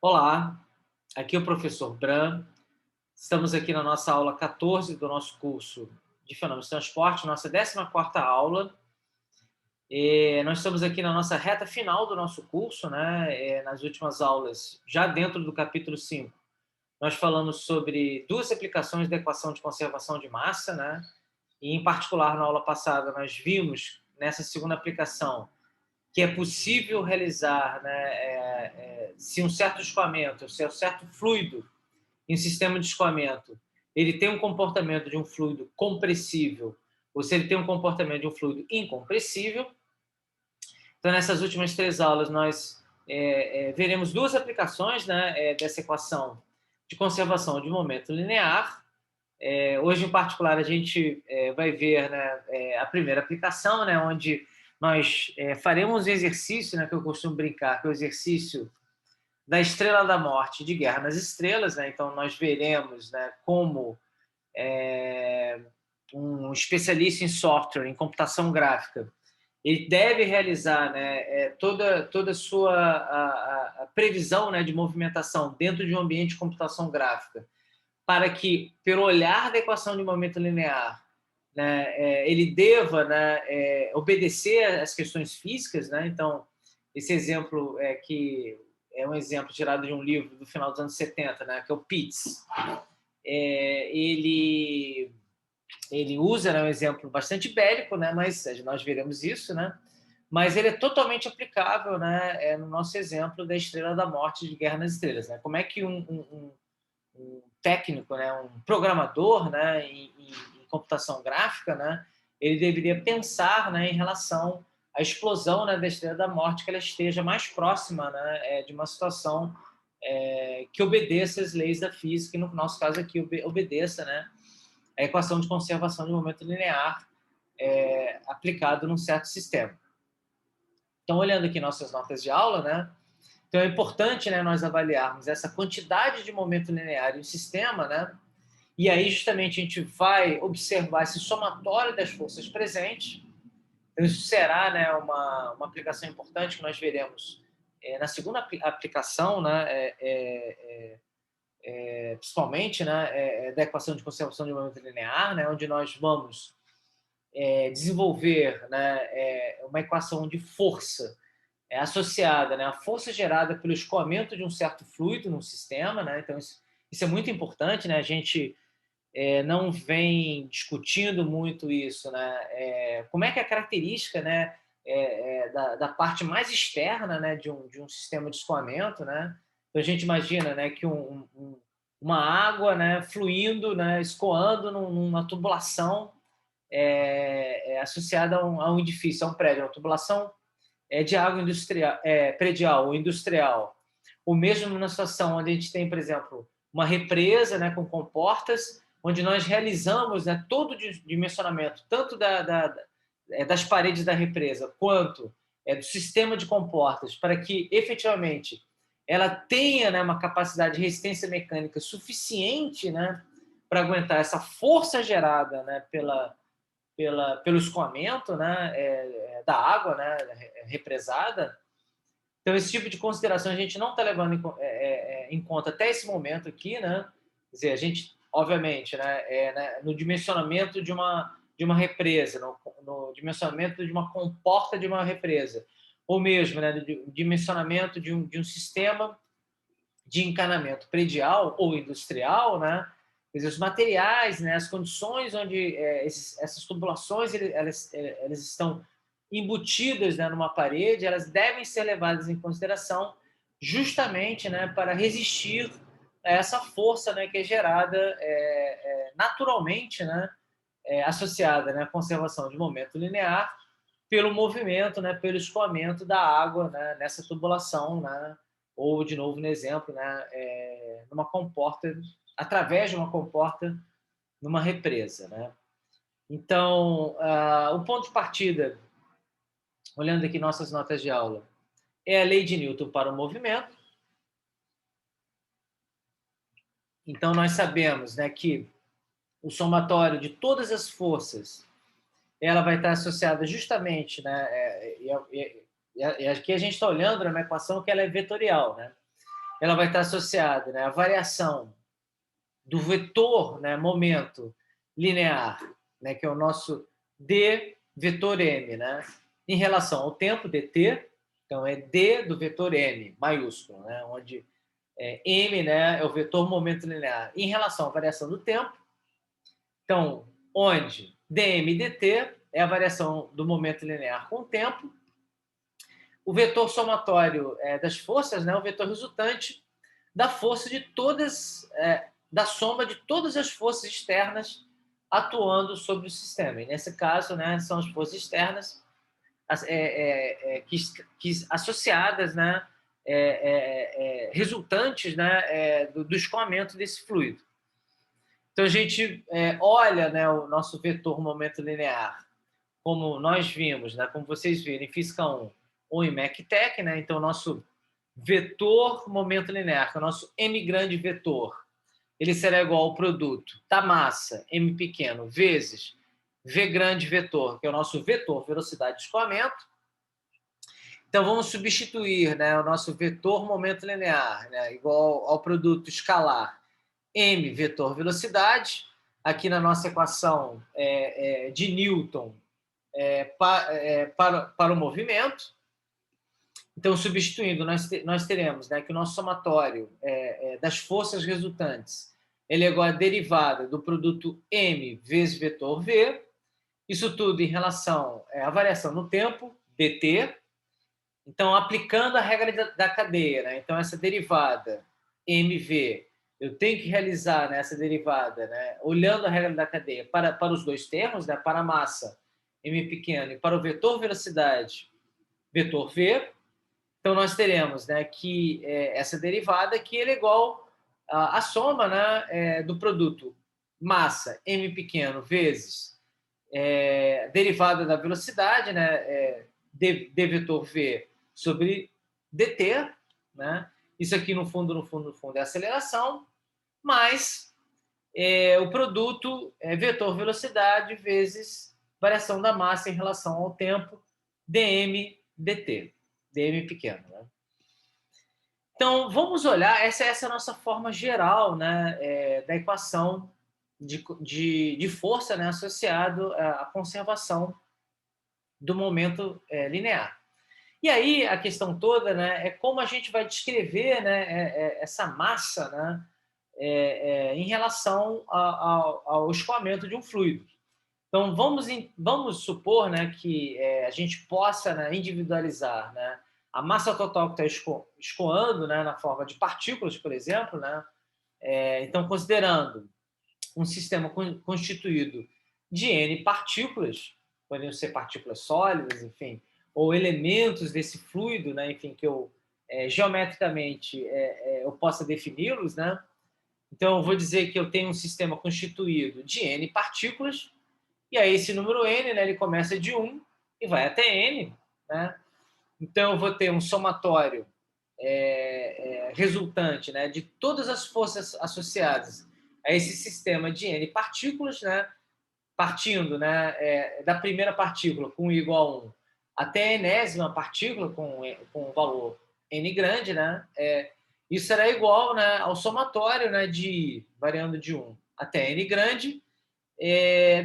Olá, aqui é o professor Bram. Estamos aqui na nossa aula 14 do nosso curso de Fenômenos de Transporte, nossa 14ª aula. Nós estamos aqui na nossa reta final do nosso curso, né? Nas últimas aulas, já dentro do capítulo 5, nós falamos sobre duas aplicações da equação de conservação de massa, né? E, em particular, na aula passada, nós vimos, nessa segunda aplicação, que é possível realizar, né, se um certo escoamento, se um certo fluido em sistema de escoamento, ele tem um comportamento de um fluido compressível, ou se ele tem um comportamento de um fluido incompressível. Então, nessas últimas três aulas, nós veremos duas aplicações, né, dessa equação de conservação de momento linear. Hoje, em particular, a gente vai ver, né, a primeira aplicação, né, onde nós faremos um exercício, né, que eu costumo brincar, que é o exercício da Estrela da Morte de Guerra nas Estrelas. Né? Então, nós veremos, né, como um especialista em software, em computação gráfica, ele deve realizar, né, toda a sua a previsão, né, de movimentação dentro de um ambiente de computação gráfica, para que, pelo olhar da equação de momento linear, né, ele deva, né, obedecer às questões físicas. Né? Então, esse exemplo que é um exemplo tirado de um livro do final dos anos 70, né, que é o Pitts. Ele usa, né, um exemplo bastante bélico, né, mas nós veremos isso, né, mas ele é totalmente aplicável, né, no nosso exemplo da Estrela da Morte de Guerra nas Estrelas. Né? Como é que um técnico, né, um programador, né, em computação gráfica, né, ele deveria pensar, né, em relação à explosão, né, da Estrela da Morte, que ela esteja mais próxima, né, de uma situação que obedeça às leis da física, e no nosso caso aqui obedeça, né, a equação de conservação de momento linear aplicado num certo sistema. Então, olhando aqui nossas notas de aula, né, então é importante, né, nós avaliarmos essa quantidade de momento linear em um sistema, né, e aí justamente a gente vai observar esse somatório das forças presentes. Então, isso será, né, uma aplicação importante que nós veremos na segunda aplicação, né, principalmente, né, da equação de conservação de momento linear, né, onde nós vamos desenvolver, né, uma equação de força associada, né, à força gerada pelo escoamento de um certo fluido no sistema. Né? Então, isso é muito importante. Né? A gente não vem discutindo muito isso. Né? Como é que é a característica, né, da parte mais externa, né, de um sistema de escoamento. Né? Então, a gente imagina, né, que uma água, né, fluindo, né, escoando numa tubulação associada a um edifício, a um prédio, uma tubulação de água industrial, predial ou industrial, ou mesmo numa situação onde a gente tem, por exemplo, uma represa, né, com comportas, onde nós realizamos, né, todo o dimensionamento, tanto das paredes da represa, quanto do sistema de comportas, para que, efetivamente, ela tenha, né, uma capacidade de resistência mecânica suficiente, né, para aguentar essa força gerada, né, pelo escoamento, né, da água, né, represada. Então, esse tipo de consideração a gente não está levando em conta até esse momento aqui. Né? Quer dizer, a gente, obviamente, né, no dimensionamento de uma represa, no dimensionamento de uma comporta de uma represa, ou mesmo, né, no dimensionamento de um sistema de encanamento predial ou industrial. Né? Quer dizer, os materiais, né, as condições onde essas tubulações elas estão embutidas, né, numa parede, elas devem ser levadas em consideração justamente, né, para resistir a essa força, né, que é gerada naturalmente, né, associada, né, à conservação de momento linear pelo movimento, né, pelo escoamento da água, né, nessa tubulação, né, ou, de novo, no exemplo, né, numa comporta, através de uma comporta numa represa. Né? Então, o ponto de partida, olhando aqui nossas notas de aula, é a lei de Newton para o movimento. Então, nós sabemos, né, que o somatório de todas as forças ela vai estar associada justamente, né, e aqui a gente está olhando numa equação que ela é vetorial. Né? ela vai estar associada, né, à variação do vetor, né, momento linear, né, que é o nosso d vetor m, né, em relação ao tempo dt. Então é d do vetor m maiúsculo, né, onde m, né, é o vetor momento linear em relação à variação do tempo. Então, onde dm e dt é a variação do momento linear com o tempo. O vetor somatório das forças, né, o vetor resultante da força de todas, da soma de todas as forças externas atuando sobre o sistema. E nesse caso, né, são as forças externas associadas, né, resultantes, né, do escoamento desse fluido. Então a gente olha, né, o nosso vetor momento linear, como nós vimos, né, como vocês viram em Física 1 ou em MECTEC, né, então o nosso vetor momento linear, que é o nosso m grande vetor, ele será igual ao produto da massa, m pequeno, vezes v grande vetor, que é o nosso vetor velocidade de escoamento. Então, vamos substituir, né, o nosso vetor momento linear, né, igual ao produto escalar m vetor velocidade, aqui na nossa equação de Newton para o movimento. Então, substituindo, nós teremos, né, que o nosso somatório das forças resultantes ele é igual à derivada do produto m vezes vetor v, isso tudo em relação à variação no tempo, dt. Então, aplicando a regra da cadeia, né, então essa derivada mv, eu tenho que realizar, né, essa derivada, né, olhando a regra da cadeia para os dois termos, né, para a massa m pequeno e para o vetor velocidade, vetor v. Então, nós teremos, né, que essa derivada que ele é igual à soma, né, do produto massa m pequeno vezes derivada da velocidade, né, d vetor v sobre dt. Né? Isso aqui, no fundo, é aceleração, mais o produto vetor velocidade vezes variação da massa em relação ao tempo, dm dt. dm pequeno. Né? Então, vamos olhar, essa é a nossa forma geral, né, da equação de força, né, associado à conservação do momento linear. E aí, a questão toda, né, é como a gente vai descrever, né, essa massa, né, em relação ao escoamento de um fluido. Então, vamos supor, né, que a gente possa, né, individualizar, né, a massa total que está escoando, né, na forma de partículas, por exemplo. Né, então, considerando um sistema constituído de N partículas, podem ser partículas sólidas, enfim, ou elementos desse fluido, né, enfim, que eu geometricamente eu possa defini-los. Né? Então, eu vou dizer que eu tenho um sistema constituído de N partículas. E aí esse número n, né, ele começa de 1 e vai até n. Né? Então, eu vou ter um somatório resultante, né, de todas as forças associadas a esse sistema de n partículas, né, partindo, né, da primeira partícula com igual a 1 até a enésima partícula com um valor n grande. Né, isso será igual, né, ao somatório, né, variando de 1 até n grande,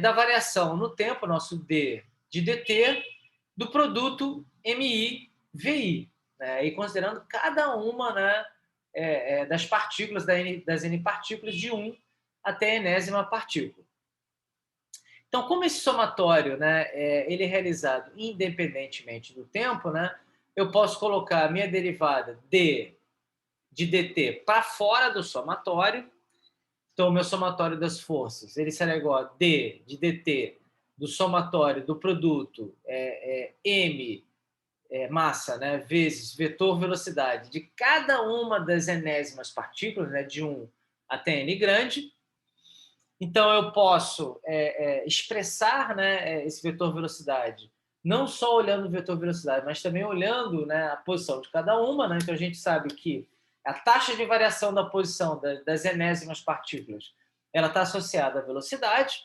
da variação no tempo, nosso d de dt, do produto mi vi, né? E considerando cada uma, né, das partículas, das n partículas, de 1 até a enésima partícula. Então, como esse somatório, né, ele é realizado independentemente do tempo, né, eu posso colocar a minha derivada d de dt para fora do somatório. Então, o meu somatório das forças ele será igual a d de dt do somatório do produto m, massa, né, vezes vetor velocidade de cada uma das enésimas partículas, né, de 1 até n grande. Então, eu posso expressar, né, esse vetor velocidade não só olhando o vetor velocidade, mas também olhando, né, a posição de cada uma. Né? Então, a gente sabe que a taxa de variação da posição das enésimas partículas ela está associada à velocidade.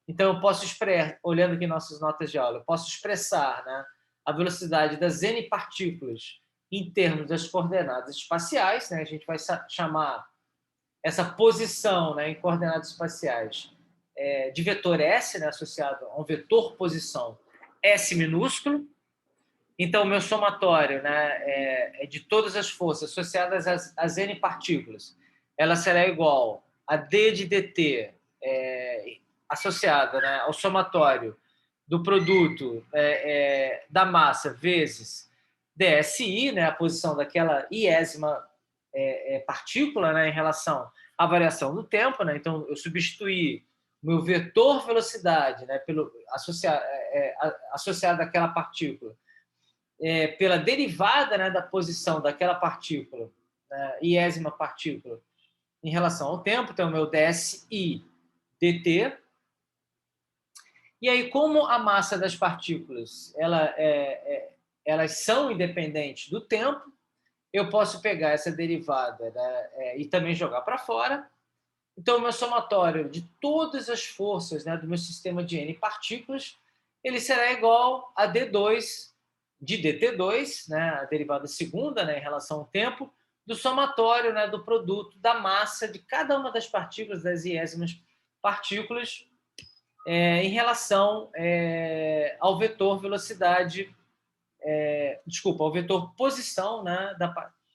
Então, eu posso expressar, olhando aqui nossas notas de aula, eu posso expressar, né, a velocidade das n partículas em termos das coordenadas espaciais, né? A gente vai chamar essa posição, né, em coordenadas espaciais de vetor S, né, associado a um vetor posição S minúsculo. Então, o meu somatório, né, é de todas as forças associadas às N partículas. Ela será igual a D de dt associada, né, ao somatório do produto da massa vezes dSi, né, a posição daquela iésima partícula, né, em relação à variação do tempo. Né? Então, eu substituí o meu vetor velocidade, né, associado àquela partícula pela derivada, né, da posição daquela partícula, né, iésima partícula, em relação ao tempo. Então, o meu dSi dt. E aí, como a massa das partículas elas são independentes do tempo, eu posso pegar essa derivada, né, e também jogar para fora. Então, o meu somatório de todas as forças, né, do meu sistema de N partículas, ele será igual a D2 de dt2, né, a derivada segunda, né, em relação ao tempo, do somatório, né, do produto da massa de cada uma das partículas, das iésimas partículas, em relação ao vetor velocidade, ao vetor posição, né, da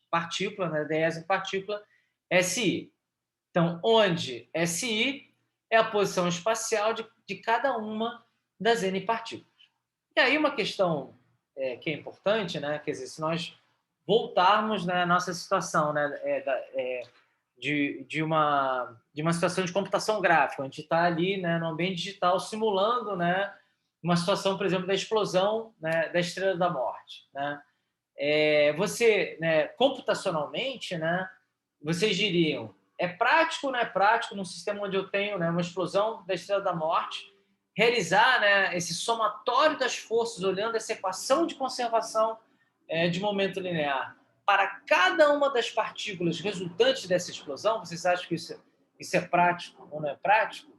partícula, né, da iésima partícula, SI. Então, onde SI é a posição espacial de cada uma das N partículas. E aí uma questão que é importante, né, quer dizer, se nós voltarmos, né, à nossa situação, né, de uma situação de computação gráfica, a gente está ali, né, no ambiente digital simulando, né, uma situação, por exemplo, da explosão, né, da Estrela da Morte. Né? Você, né, computacionalmente, né, vocês diriam, é prático ou não é prático num sistema onde eu tenho, né, uma explosão da Estrela da Morte, realizar, né, esse somatório das forças, olhando essa equação de conservação de momento linear para cada uma das partículas resultantes dessa explosão? Vocês acham que isso é prático ou não é prático?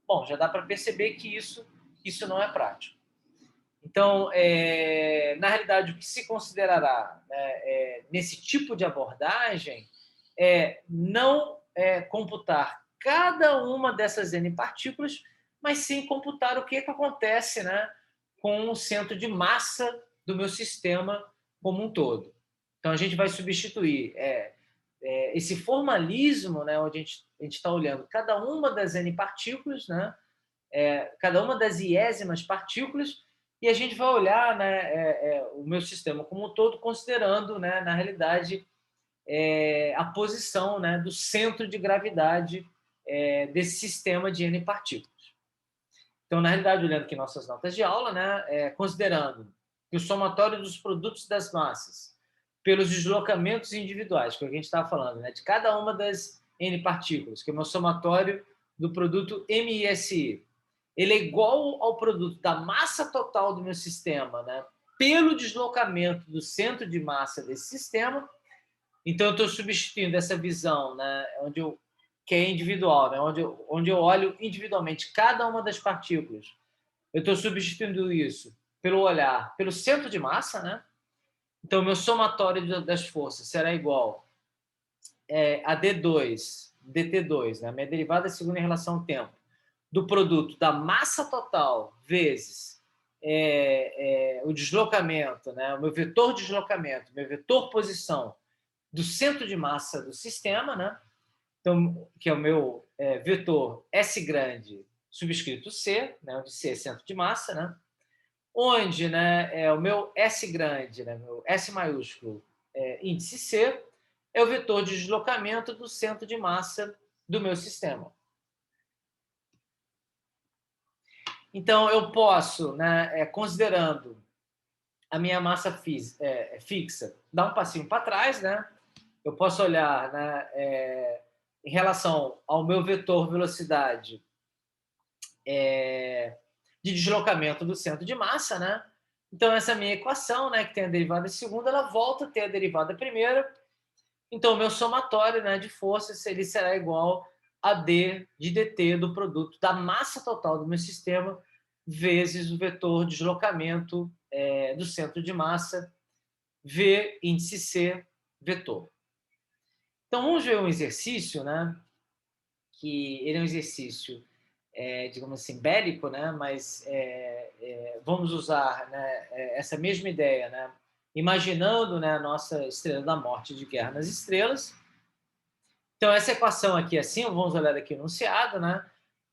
Bom, já dá para perceber que isso não é prático. Então, na realidade, o que se considerará, né, nesse tipo de abordagem é não computar cada uma dessas N partículas, mas sim computar o que acontece, né, com o centro de massa do meu sistema como um todo. Então, a gente vai substituir esse formalismo, né, onde a gente está olhando cada uma das N partículas, né, cada uma das iésimas partículas, e a gente vai olhar, né, o meu sistema como um todo, considerando, né, na realidade, a posição, né, do centro de gravidade desse sistema de N partículas. Então, na realidade, olhando aqui nossas notas de aula, né, considerando que o somatório dos produtos das massas pelos deslocamentos individuais, que é o que a gente estava falando, né, de cada uma das N partículas, que é o meu somatório do produto MISI, ele é igual ao produto da massa total do meu sistema, né, pelo deslocamento do centro de massa desse sistema. Então, eu estou substituindo essa visão, né, que é individual, né, onde eu olho individualmente cada uma das partículas. Eu estou substituindo isso pelo olhar pelo centro de massa, né? Então, meu somatório das forças será igual a D2, dt2, né, minha derivada segunda em relação ao tempo, do produto da massa total vezes o deslocamento, né, o meu vetor deslocamento, meu vetor posição do centro de massa do sistema, né? Então, que é o meu vetor S grande subscrito C, né, onde C é centro de massa, né? Onde, né, o meu S grande, né, meu S maiúsculo, índice C, é o vetor de deslocamento do centro de massa do meu sistema. Então, eu posso, né, considerando a minha massa fixa, dar um passinho para trás, né? Eu posso olhar, né, em relação ao meu vetor velocidade de deslocamento do centro de massa, né? Então, essa minha equação, né, que tem a derivada segunda, ela volta a ter a derivada primeira. Então, o meu somatório, né, de forças ele será igual a D de dt do produto da massa total do meu sistema vezes o vetor deslocamento do centro de massa V, índice C, vetor. Então, vamos ver um exercício, né? Que ele é um exercício, digamos assim, bélico, né? Mas vamos usar, né, essa mesma ideia, né? Imaginando, né, a nossa Estrela da Morte de Guerra nas Estrelas. Então, essa equação aqui, assim, vamos olhar aqui o enunciado, né?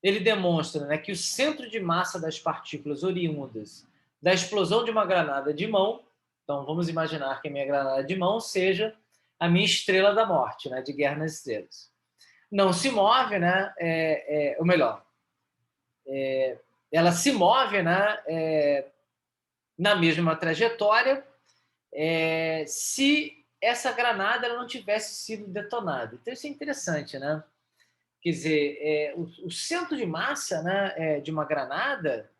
Ele demonstra, né, que o centro de massa das partículas oriundas da explosão de uma granada de mão, então vamos imaginar que a minha granada de mão seja a minha Estrela da Morte, né, de Guerra nas Estrelas. Não se move, né? Ou melhor, ela se move, né, na mesma trajetória, se essa granada ela não tivesse sido detonada. Então, isso é interessante, né? Quer dizer, o centro de massa, né, de uma granada,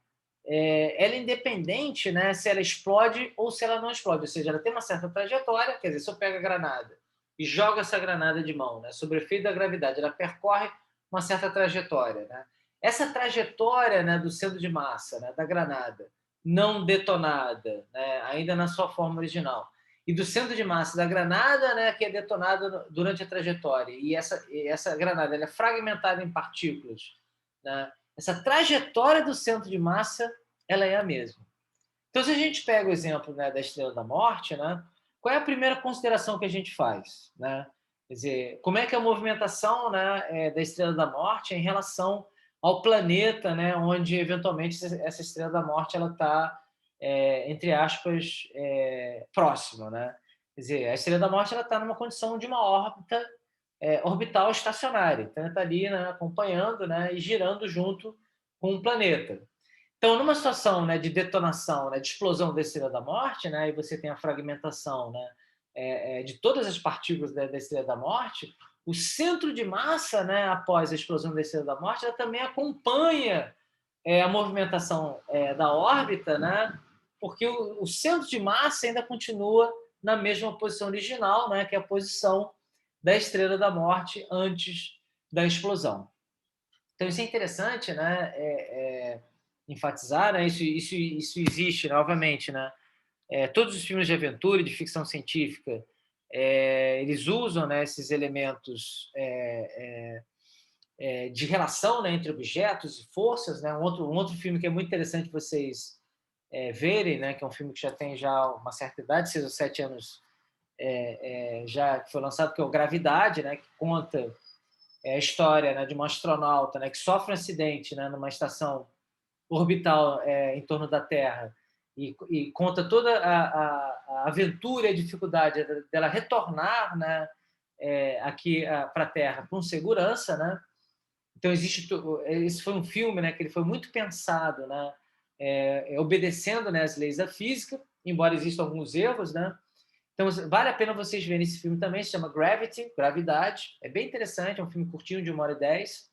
ela é independente, né, se ela explode ou se ela não explode. Ou seja, ela tem uma certa trajetória. Quer dizer, se eu pego a granada e jogo essa granada de mão, né, sob o efeito da gravidade, ela percorre uma certa trajetória. Né? Essa trajetória, né, do centro de massa, né, da granada, não detonada, né, ainda na sua forma original, e do centro de massa da granada, né, que é detonada durante a trajetória, e essa granada ela é fragmentada em partículas, né? Essa trajetória do centro de massa ela é a mesma. Então, se a gente pega o exemplo, né, da Estrela da Morte, né, qual é a primeira consideração que a gente faz? Né? Quer dizer, como é que é a movimentação, né, da Estrela da Morte em relação ao planeta, né, onde eventualmente essa Estrela da Morte ela está, entre aspas, próxima, né? Quer dizer, a Estrela da Morte ela está numa condição de uma órbita orbital estacionária, então ela está ali, né, acompanhando, né, e girando junto com o planeta. Então, numa situação, né, de detonação, né, de explosão da Estrela da Morte, né, e você tem a fragmentação, né, de todas as partículas da Estrela da Morte, o centro de massa, né, após a explosão da Estrela da Morte, ela também acompanha a movimentação da órbita, né, porque o centro de massa ainda continua na mesma posição original, né, que é a posição da Estrela da Morte antes da explosão. Então, isso é interessante, né, enfatizar, né, isso existe, novamente, né, todos os filmes de aventura e de ficção científica, eles usam, né, esses elementos de relação, né, entre objetos e forças, né, um outro filme que é muito interessante vocês verem, né, que é um filme que já tem já uma certa idade, 6 ou 7 anos já que foi lançado, que é o Gravidade, né, que conta a história, né, de uma astronauta, né, que sofre um acidente, né, numa estação orbital em torno da Terra e conta toda a aventura e a dificuldade dela retornar, né, aqui para a Terra com segurança, né? Então existe esse foi um filme, né, que ele foi muito pensado, né, obedecendo, né, as leis da física, embora existam alguns erros, né? Então vale a pena vocês verem esse filme também, se chama Gravity, Gravidade, é bem interessante, é um filme curtinho de 1h10.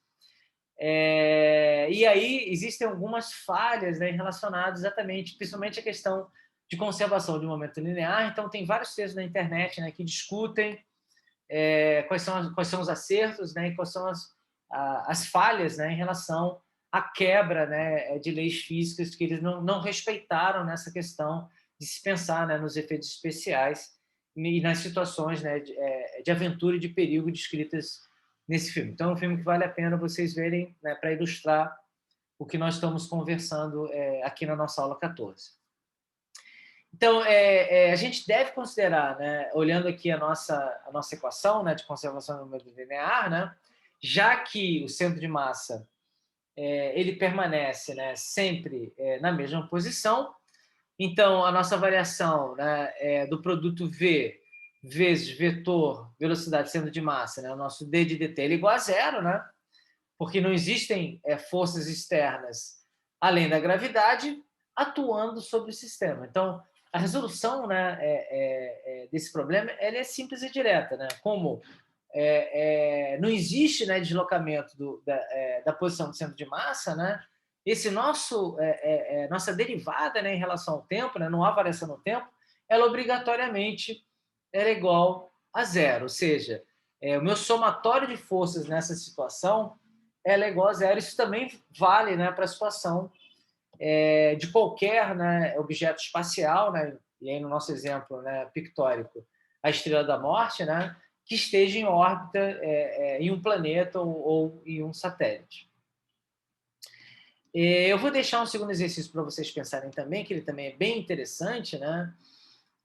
E aí existem algumas falhas, né, relacionadas exatamente, principalmente a questão de conservação de momento linear. Então tem vários textos na internet, né, que discutem quais são os acertos, né, e quais são as falhas, né, em relação à quebra, né, de leis físicas que eles não respeitaram nessa questão de se pensar, né, nos efeitos especiais e nas situações, né, de aventura e de perigo descritas nesse filme. Então, é um filme que vale a pena vocês verem, né, para ilustrar o que nós estamos conversando aqui na nossa aula 14. Então, a gente deve considerar, né, olhando aqui a nossa equação, né, de conservação do número linear, né, já que o centro de massa ele permanece, né, sempre na mesma posição, então a nossa variação, né, do produto V vezes vetor velocidade centro de massa, né, o nosso d de dt, ele é igual a zero, né, porque não existem forças externas além da gravidade atuando sobre o sistema. Então, a resolução, né, desse problema ela é simples e direta, né? Como não existe, né, deslocamento da posição do centro de massa, né? Esse nossa derivada, né, em relação ao tempo, né, não há variação no tempo, ela obrigatoriamente é igual a zero, ou seja, o meu somatório de forças nessa situação ela é igual a zero. Isso também vale, né, para a situação de qualquer, né, objeto espacial, né, e aí no nosso exemplo, né, pictórico, a Estrela da Morte, né, que esteja em órbita em um planeta ou em um satélite. Eu vou deixar um segundo exercício para vocês pensarem também, que ele também é bem interessante, né,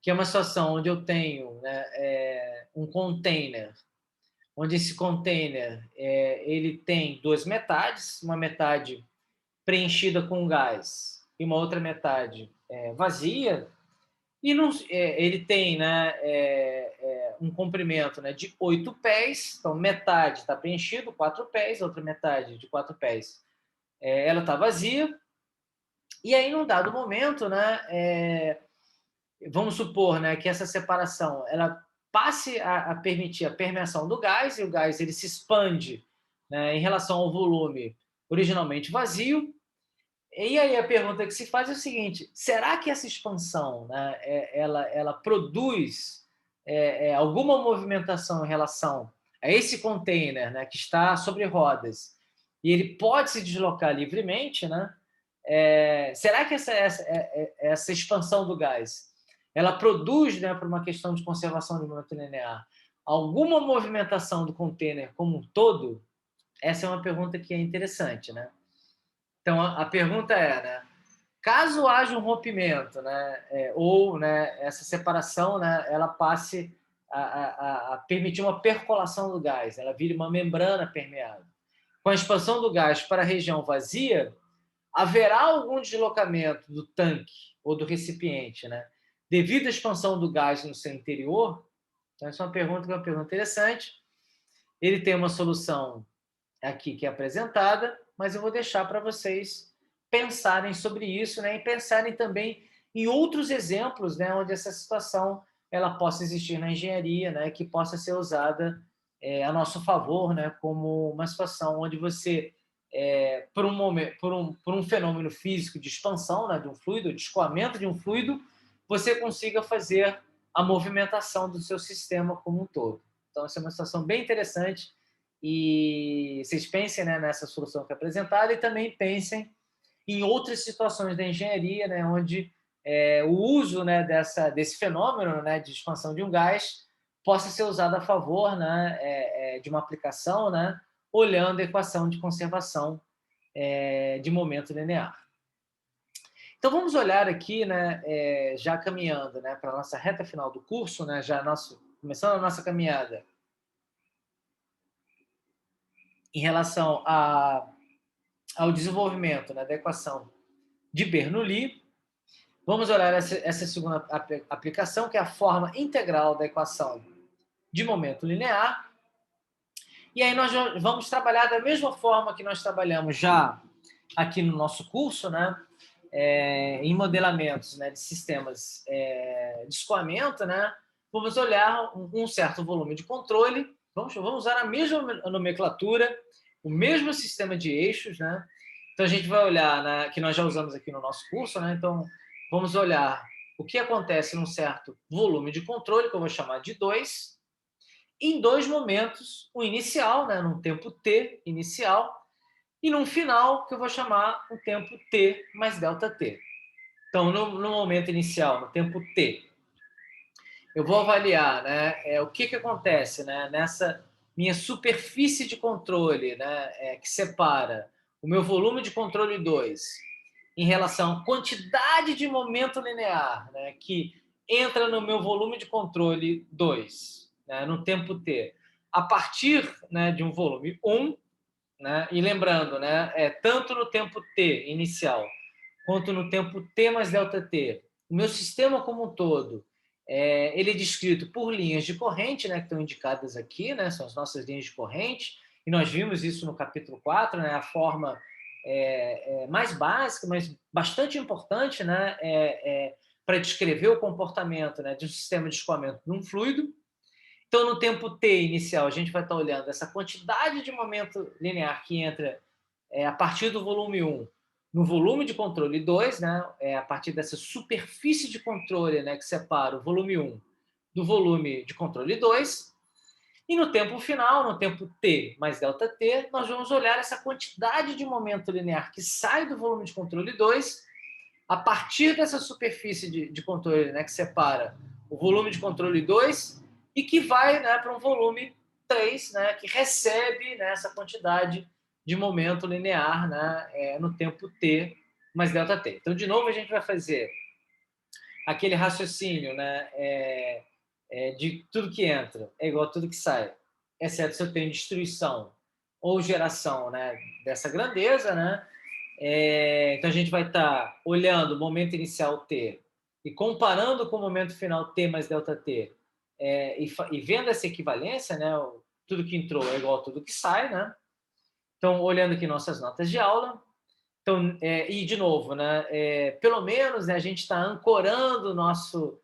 que é uma situação onde eu tenho, né, um container, onde esse container ele tem duas metades, uma metade preenchida com gás e uma outra metade vazia, e não, ele tem, né, um comprimento, né, de 8 pés, então metade está preenchido, 4 pés, outra metade de 4 pés ela está vazia, e aí num dado momento, né, vamos supor, né, que essa separação ela passe a permitir a permeação do gás, e o gás ele se expande, né, em relação ao volume originalmente vazio. E aí a pergunta que se faz é o seguinte: será que essa expansão, né, ela produz alguma movimentação em relação a esse container, né, que está sobre rodas, e ele pode se deslocar livremente, né? Será que essa expansão do gás ela produz, né, por uma questão de conservação de momento linear, alguma movimentação do container como um todo? Essa é uma pergunta que é interessante, né? Então a pergunta é, né, caso haja um rompimento, né, ou, né, essa separação, né, ela passe a permitir uma percolação do gás, ela vire uma membrana permeável. Com a expansão do gás para a região vazia, haverá algum deslocamento do tanque ou do recipiente, né, devido à expansão do gás no seu interior? Então, essa é uma pergunta interessante. Ele tem uma solução aqui que é apresentada, mas eu vou deixar para vocês pensarem sobre isso, né, e pensarem também em outros exemplos, né, onde essa situação ela possa existir na engenharia, né, que possa ser usada a nosso favor, né, como uma situação onde você, por um momento, por um fenômeno físico de expansão, né, de um fluido, de escoamento de um fluido, você consiga fazer a movimentação do seu sistema como um todo. Então, essa é uma situação bem interessante, e vocês pensem, né, nessa solução que é apresentada, e também pensem em outras situações da engenharia, né, onde o uso, né, desse fenômeno, né, de expansão de um gás possa ser usado a favor, né, de uma aplicação, né, olhando a equação de conservação de momento linear. Então vamos olhar aqui, né, já caminhando, né, para a nossa reta final do curso, né, começando a nossa caminhada em relação ao desenvolvimento, né, da equação de Bernoulli. Vamos olhar essa segunda aplicação, que é a forma integral da equação de momento linear. E aí nós vamos trabalhar da mesma forma que nós trabalhamos já aqui no nosso curso, né, em modelamentos, né, de sistemas de escoamento, né. Vamos olhar um certo volume de controle, vamos usar a mesma nomenclatura, o mesmo sistema de eixos, né. Então a gente vai olhar, né, que nós já usamos aqui no nosso curso, né. Então vamos olhar o que acontece num certo volume de controle, que eu vou chamar de 2, em dois momentos, o inicial, né, num tempo t inicial, e num final, que eu vou chamar um tempo t mais ΔT. Então, no momento inicial, no tempo t, eu vou avaliar, né, o que acontece, né, nessa minha superfície de controle, né, que separa o meu volume de controle 2 em relação à quantidade de momento linear, né, que entra no meu volume de controle 2, né, no tempo t, a partir, né, de um volume 1, né, e lembrando, né, tanto no tempo t inicial quanto no tempo t mais ΔT, o meu sistema como um todo, ele é descrito por linhas de corrente, né, que estão indicadas aqui, né, são as nossas linhas de corrente, e nós vimos isso no capítulo 4, né, a forma mais básica, mas bastante importante, né, para descrever o comportamento, né, de um sistema de escoamento de um fluido. Então, no tempo t inicial, a gente vai estar olhando essa quantidade de momento linear que entra a partir do volume 1 no volume de controle 2, né, a partir dessa superfície de controle, né, que separa o volume 1 do volume de controle 2. E no tempo final, no tempo t mais ΔT, nós vamos olhar essa quantidade de momento linear que sai do volume de controle 2 a partir dessa superfície de controle, né, que separa o volume de controle 2 e que vai, né, para um volume 3, né, que recebe, né, essa quantidade de momento linear, né, no tempo t mais ΔT. Então, de novo, a gente vai fazer aquele raciocínio, né, de tudo que entra é igual a tudo que sai, exceto se eu tenho destruição ou geração, né, dessa grandeza, né? Então a gente vai estar olhando o momento inicial t e comparando com o momento final t mais ΔT, e vendo essa equivalência, né? Tudo que entrou é igual a tudo que sai, né? Então, olhando aqui nossas notas de aula. Então, e de novo, né? Pelo menos, né, a gente está ancorando o nosso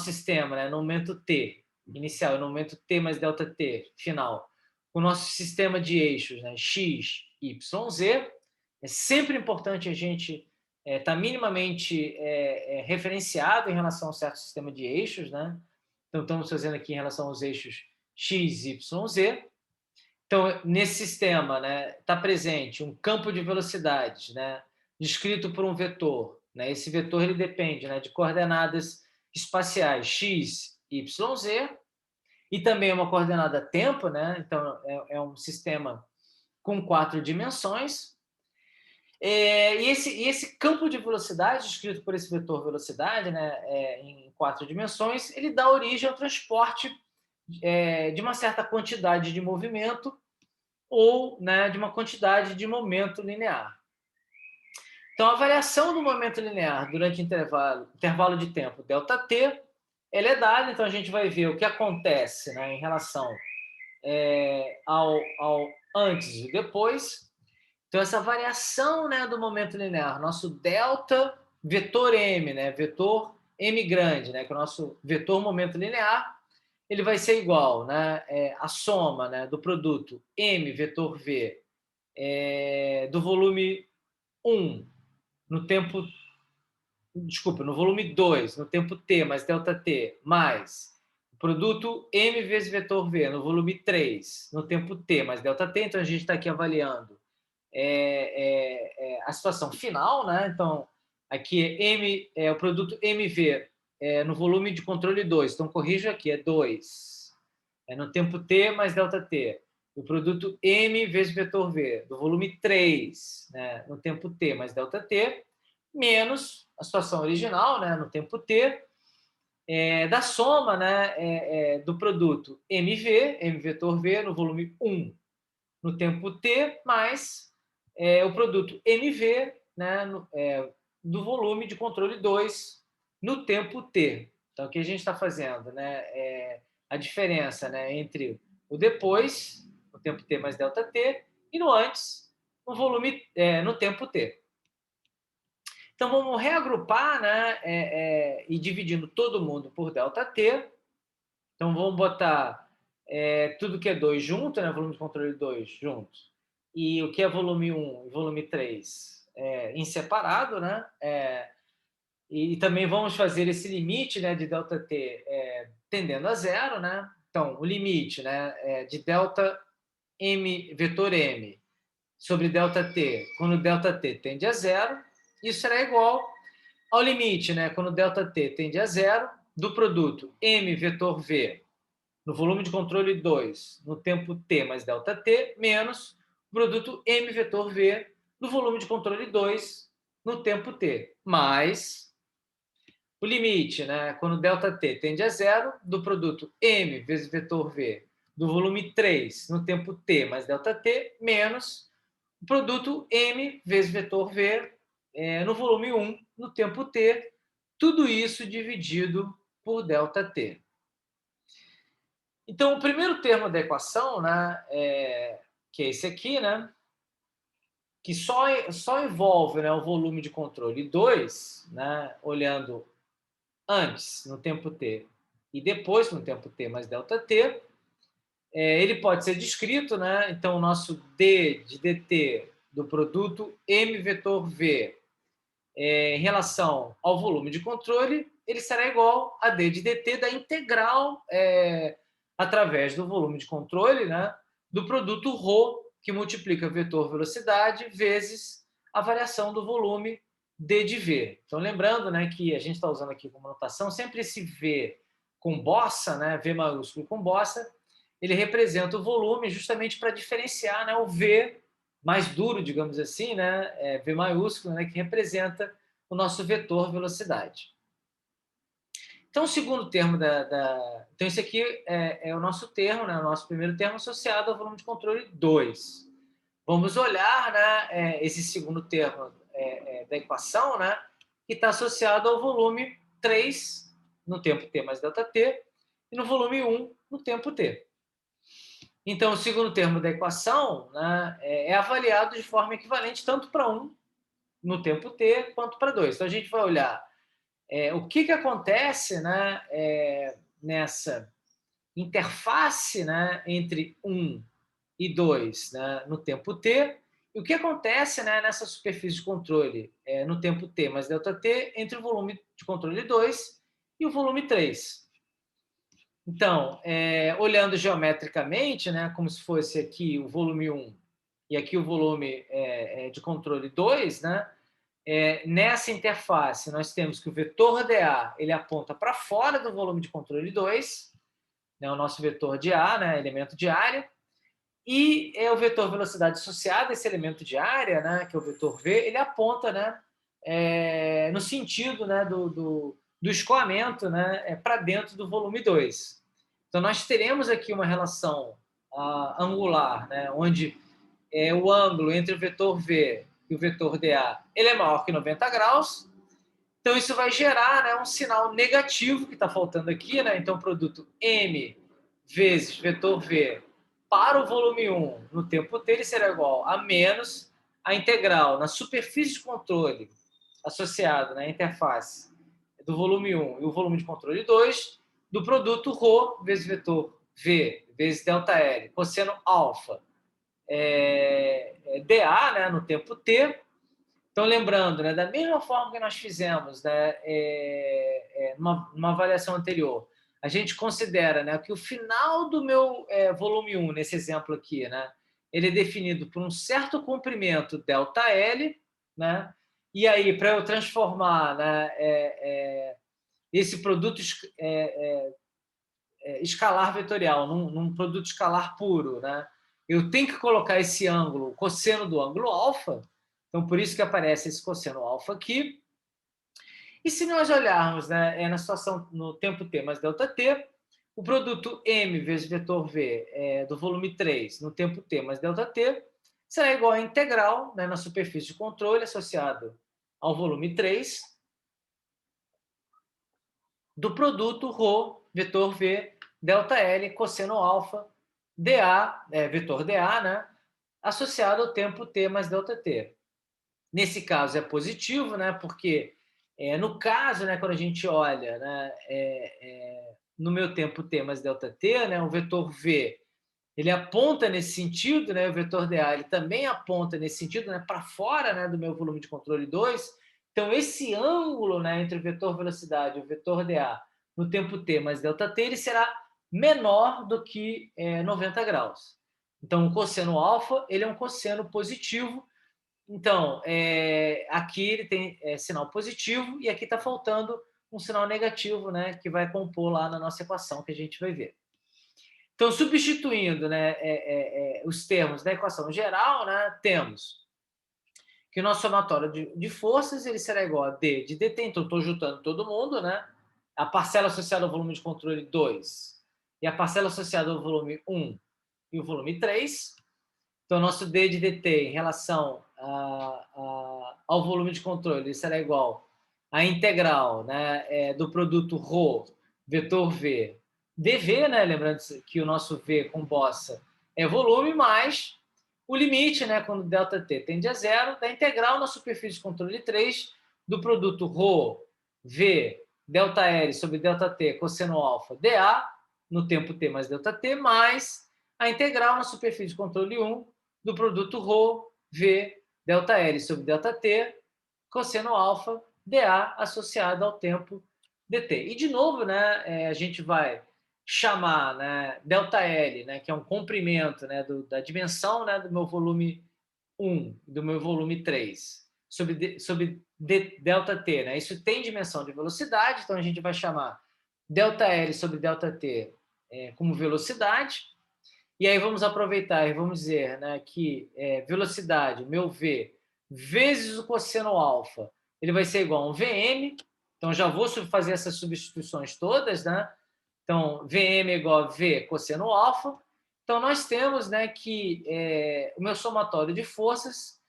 sistema, né, no momento t inicial, no momento t mais ΔT final, o nosso sistema de eixos, né, x, y, z. É sempre importante a gente estar minimamente referenciado em relação a um certo sistema de eixos, né? Então, estamos fazendo aqui em relação aos eixos x, y, z. Então, nesse sistema, né, está presente um campo de velocidades, né, descrito por um vetor. Né? Esse vetor ele depende, né, de coordenadas espaciais x, y, z, e também uma coordenada tempo, né? Então, é um sistema com 4 dimensões. E esse campo de velocidade, descrito por esse vetor velocidade, né, em 4 dimensões, ele dá origem ao transporte de uma certa quantidade de movimento ou, né, de uma quantidade de momento linear. Então, a variação do momento linear durante intervalo de tempo ΔT, ela é dada, então a gente vai ver o que acontece, né, em relação ao antes e depois. Então, essa variação, né, do momento linear, nosso delta vetor m, né, vetor m grande, né, que é o nosso vetor momento linear, ele vai ser igual, né, a soma, né, do produto m vetor v do volume 1 no tempo, desculpa, no volume 2 no tempo t mais ΔT, mais o produto m vezes vetor v no volume 3 no tempo t mais ΔT. Então a gente está aqui avaliando a situação final, né? Então aqui m é o produto mv no volume de controle 2, então corrijo aqui, é 2 no tempo t mais ΔT. O produto m vezes vetor v do volume 3, né, no tempo t mais ΔT, menos a situação original, né, no tempo t, da soma, né, do produto mv, m vetor v no volume 1 no tempo t, mais o produto mv, né, do volume de controle 2 no tempo t. Então, o que a gente está fazendo, né, a diferença, né, entre o depois, no tempo t mais ΔT, e no antes, no volume, no tempo t. Então, vamos reagrupar, né, e dividindo todo mundo por ΔT. Então, vamos botar tudo que é 2 junto, né, volume de controle 2 junto, e o que é volume 1 e volume 3 em separado, né? E também vamos fazer esse limite, né, de ΔT tendendo a zero, né? Então, o limite, né, de delta m, vetor m, sobre ΔT, quando ΔT tende a zero, isso será igual ao limite, né, quando ΔT tende a zero, do produto m vetor v no volume de controle 2 no tempo t mais ΔT, menos o produto m vetor v no volume de controle 2 no tempo t, mais o limite, né, quando ΔT tende a zero, do produto m vezes vetor v do volume 3 no tempo t mais ΔT, menos o produto m vezes vetor v no volume 1 no tempo t, tudo isso dividido por ΔT. Então, o primeiro termo da equação, né, que é esse aqui, né, que só envolve, né, o volume de controle 2, né, olhando antes, no tempo t, e depois, no tempo t mais ΔT, ele pode ser descrito, né, então o nosso d de dt do produto m vetor v em relação ao volume de controle, ele será igual a d de dt da integral através do volume de controle, né, do produto ρ, que multiplica vetor velocidade vezes a variação do volume D de V. Então, lembrando, né, que a gente está usando aqui como notação, sempre esse V com bossa, né, V maiúsculo com bossa, ele representa o volume justamente para diferenciar, né, o V mais duro, digamos assim, né, V maiúsculo, né, que representa o nosso vetor velocidade. Então, o segundo termo Então, esse aqui é o nosso termo, né, o nosso primeiro termo associado ao volume de controle 2. Vamos olhar, né, esse segundo termo da equação, né, que está associado ao volume 3 no tempo t mais ΔT e no volume 1 no tempo t. Então, o segundo termo da equação, né, é avaliado de forma equivalente tanto para 1 no tempo t quanto para 2. Então, a gente vai olhar o que acontece, né, nessa interface, né, entre 1 e 2, né, no tempo t, e o que acontece, né, nessa superfície de controle no tempo t mais ΔT entre o volume de controle 2 e o volume 3. Então, olhando geometricamente, né, como se fosse aqui o volume 1 e aqui o volume de controle 2, né, nessa interface nós temos que o vetor dA ele aponta para fora do volume de controle 2, né, o nosso vetor de A, né, elemento de área, e o vetor velocidade associada a esse elemento de área, né, que é o vetor V, ele aponta, né, no sentido, né, do escoamento, né, para dentro do volume 2. Então, nós teremos aqui uma relação angular, né, onde o ângulo entre o vetor V e o vetor dA ele é maior que 90 graus. Então, isso vai gerar, né, um sinal negativo que está faltando aqui. Né? Então, o produto M vezes vetor V para o volume 1 no tempo t ele será igual a menos a integral na superfície de controle associada, né, interface do volume 1 e o volume de controle 2 do produto ρ vezes vetor V vezes ΔL cosseno alfa dA, né, no tempo t. Então, lembrando, né, da mesma forma que nós fizemos, né, numa avaliação anterior, a gente considera, né, que o final do meu volume 1, nesse exemplo aqui, né, ele é definido por um certo comprimento ΔL, né, e aí, para eu transformar, né, esse produto escalar vetorial num produto escalar puro, né, eu tenho que colocar esse ângulo, o cosseno do ângulo alfa. Então, por isso que aparece esse cosseno alfa aqui. E se nós olharmos, né, na situação no tempo t mais ΔT, o produto M vezes vetor V do volume 3 no tempo t mais ΔT será igual a integral, né, na superfície de controle associado ao volume 3 do produto ρ, vetor V, ΔL, cosseno alfa, dA, vetor dA, né, associado ao tempo t mais ΔT. Nesse caso é positivo, né, porque no caso, né, quando a gente olha, né, no meu tempo t mais ΔT, né, o vetor V ele aponta nesse sentido, né, o vetor dA ele também aponta nesse sentido, né, para fora, né, do meu volume de controle 2. Então, esse ângulo, né, entre o vetor velocidade e o vetor dA no tempo t mais ΔT ele será menor do que 90 graus. Então, o cosseno alfa ele é um cosseno positivo. Então, aqui ele tem sinal positivo e aqui está faltando um sinal negativo, né, que vai compor lá na nossa equação que a gente vai ver. Então, substituindo, né, os termos da equação geral, né, temos que o nosso somatório de forças ele será igual a D de dt. Então, estou juntando todo mundo, né? A parcela associada ao volume de controle 2 e a parcela associada ao volume 1 e o volume 3. Então, nosso D de dt em relação ao volume de controle ele será igual à integral, né, do produto ρ, vetor V, dV, né, lembrando que o nosso V com bossa é volume, mais o limite, né, quando ΔT tende a zero, da integral na superfície de controle 3 do produto ρ, V, ΔL sobre ΔT, cosseno alfa, dA, no tempo t mais ΔT, mais a integral na superfície de controle 1 do produto ρ, V, ΔL sobre ΔT, cosseno alfa, dA, associado ao tempo dt. E, de novo, né, a gente vai chamar, né, ΔL, né, que é um comprimento, né, da dimensão, né, do meu volume 1, do meu volume 3, sobre ΔT, né? Isso tem dimensão de velocidade, então a gente vai chamar ΔL sobre ΔT como velocidade, e aí vamos aproveitar e vamos dizer, né, que velocidade, meu V, vezes o cosseno alfa, ele vai ser igual a um VM, então já vou fazer essas substituições todas, né? Então, VM é igual a V cosseno alfa. Então, nós temos, né, que o meu somatório de forças,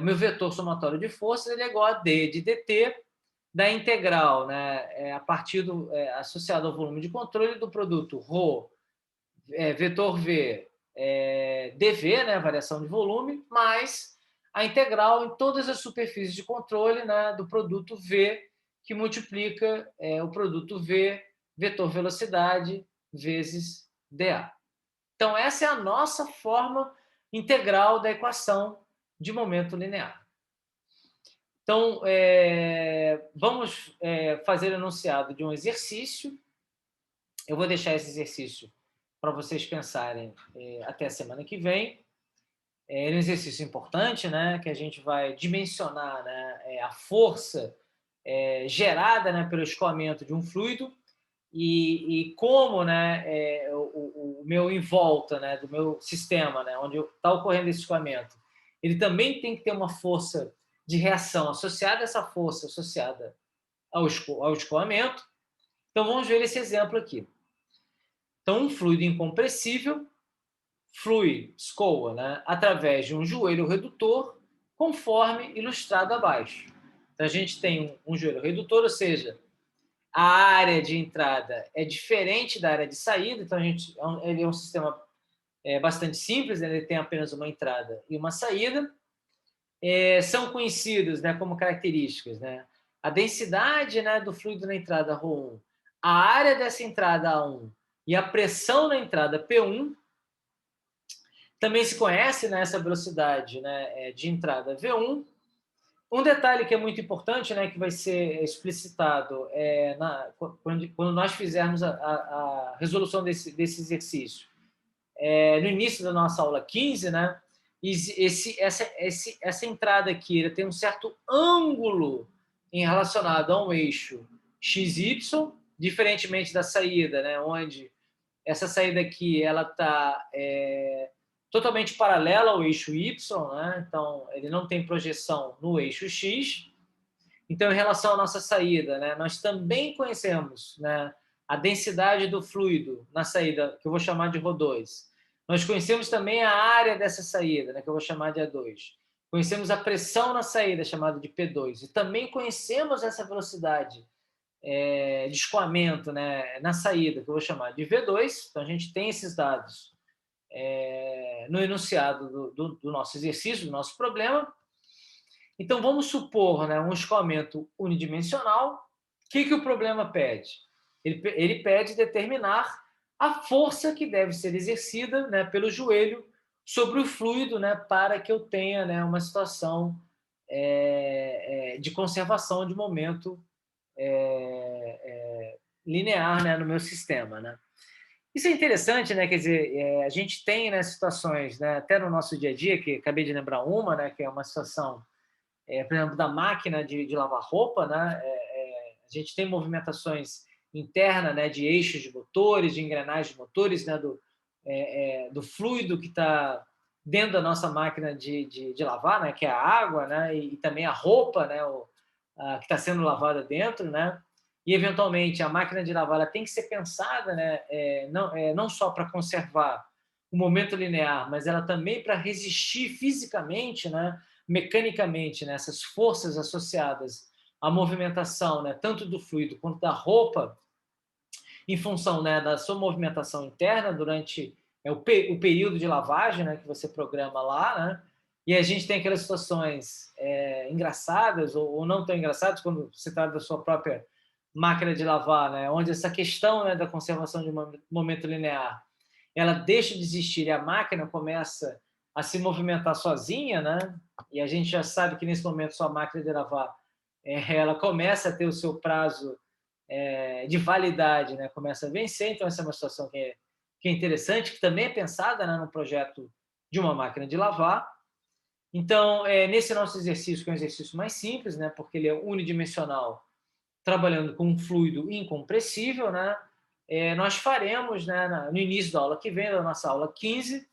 meu vetor somatório de forças, ele é igual a D de dt da integral, né, a partir associado ao volume de controle do produto ρ, vetor V, dV, né, variação de volume, mais a integral em todas as superfícies de controle, né, do produto V, que multiplica o produto V, vetor velocidade, vezes dA. Então, essa é a nossa forma integral da equação de momento linear. Então, vamos fazer o enunciado de um exercício. Eu vou deixar esse exercício para vocês pensarem até a semana que vem. É um exercício importante, né, que a gente vai dimensionar, né, a força gerada, né, pelo escoamento de um fluido e como, né, o meu em volta, né, do meu sistema, né, onde está ocorrendo esse escoamento, ele também tem que ter uma força de reação associada a essa força associada ao escoamento. Então, vamos ver esse exemplo aqui. Então, um fluido incompressível escoa, né, através de um joelho redutor, conforme ilustrado abaixo. Então, a gente tem um joelho redutor, ou seja, a área de entrada é diferente da área de saída, então ele é um sistema bastante simples, né? Ele tem apenas uma entrada e uma saída. São conhecidos, né, como características, né, a densidade, né, do fluido na entrada ρ1, a área dessa entrada A1 e a pressão na entrada P1. Também se conhece, né, essa velocidade, né, de entrada V1. Um detalhe que é muito importante, né, que vai ser explicitado quando nós fizermos a resolução desse exercício, no início da nossa aula 15, né, essa entrada aqui tem um certo ângulo relacionado a um eixo XY, diferentemente da saída, né, onde essa saída aqui ela está totalmente paralela ao eixo Y, né? Então ele não tem projeção no eixo X. Então, em relação à nossa saída, né, nós também conhecemos, né, a densidade do fluido na saída, que eu vou chamar de ρ2. Nós conhecemos também a área dessa saída, né, que eu vou chamar de A2. Conhecemos a pressão na saída, chamada de P2. E também conhecemos essa velocidade de escoamento, né, na saída, que eu vou chamar de V2. Então, a gente tem esses dados no enunciado do nosso exercício, do nosso problema. Então, vamos supor, né, um escoamento unidimensional. O que o problema pede? Ele pede determinar a força que deve ser exercida, né, pelo joelho sobre o fluido, né, para que eu tenha, né, uma situação de conservação de momento linear, né, no meu sistema, né? Isso é interessante, né? Quer dizer, a gente tem, né, situações, né, até no nosso dia a dia, que acabei de lembrar uma, né, que é uma situação, por exemplo, da máquina de lavar roupa, né? A gente tem movimentações internas, né, de eixos de motores, de engrenagens de motores, né, do fluido que está dentro da nossa máquina de lavar, né, que é a água, né, e também a roupa, né, que está sendo lavada dentro, né? E, eventualmente, a máquina de lavar ela tem que ser pensada, né, não só para conservar o momento linear, mas ela também para resistir fisicamente, né, mecanicamente, né, essas forças associadas à movimentação, né, tanto do fluido quanto da roupa, em função, né, da sua movimentação interna durante o período de lavagem, né, que você programa lá, né? E a gente tem aquelas situações engraçadas ou não tão engraçadas, quando se trata da sua própria máquina de lavar, né, onde essa questão, né, da conservação de momento linear, ela deixa de existir e a máquina começa a se movimentar sozinha, né? E a gente já sabe que nesse momento sua máquina de lavar ela começa a ter o seu prazo de validade, né, começa a vencer. Então essa é uma situação que é interessante, que também é pensada, né, no projeto de uma máquina de lavar. Então, nesse nosso exercício, que é um exercício mais simples, né, porque ele é unidimensional, trabalhando com um fluido incompressível, né, nós faremos, né, no início da aula que vem, da nossa aula 15,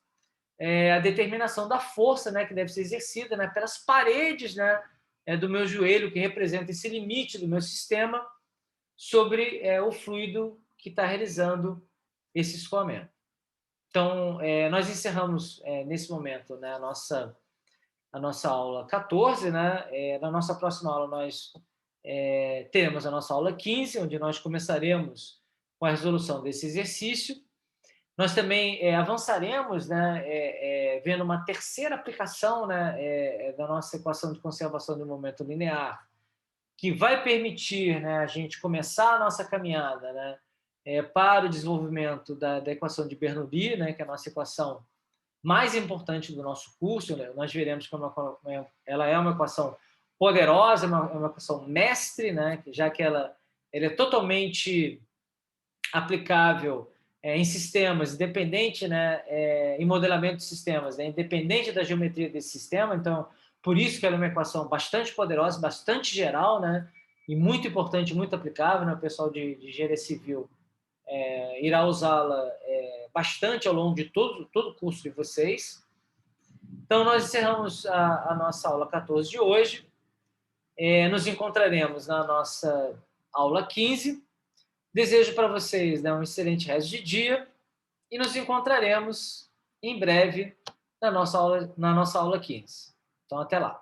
a determinação da força, né, que deve ser exercida, né, pelas paredes, né, do meu joelho, que representa esse limite do meu sistema, sobre o fluido que está realizando esse escoamento. Então, nós encerramos, nesse momento, né, a nossa aula 14, né? Na nossa próxima aula, nós teremos a nossa aula 15, onde nós começaremos com a resolução desse exercício. Nós também avançaremos, né, vendo uma terceira aplicação, né, da nossa equação de conservação do momento linear, que vai permitir, né, a gente começar a nossa caminhada, né, para o desenvolvimento da equação de Bernoulli, né, que é a nossa equação mais importante do nosso curso. Né? Nós veremos que ela é uma equação poderosa, uma equação mestre, né, já que ela é totalmente aplicável em sistemas, independente, né, em modelamento de sistemas, né, independente da geometria desse sistema. Então, por isso que ela é uma equação bastante poderosa, bastante geral, né, e muito importante, muito aplicável. Né? O pessoal de engenharia civil irá usá-la bastante ao longo de todo o curso de vocês. Então, nós encerramos a nossa aula 14 de hoje. Nos encontraremos na nossa aula 15. Desejo para vocês, né, um excelente resto de dia e nos encontraremos em breve na nossa aula 15. Então, até lá.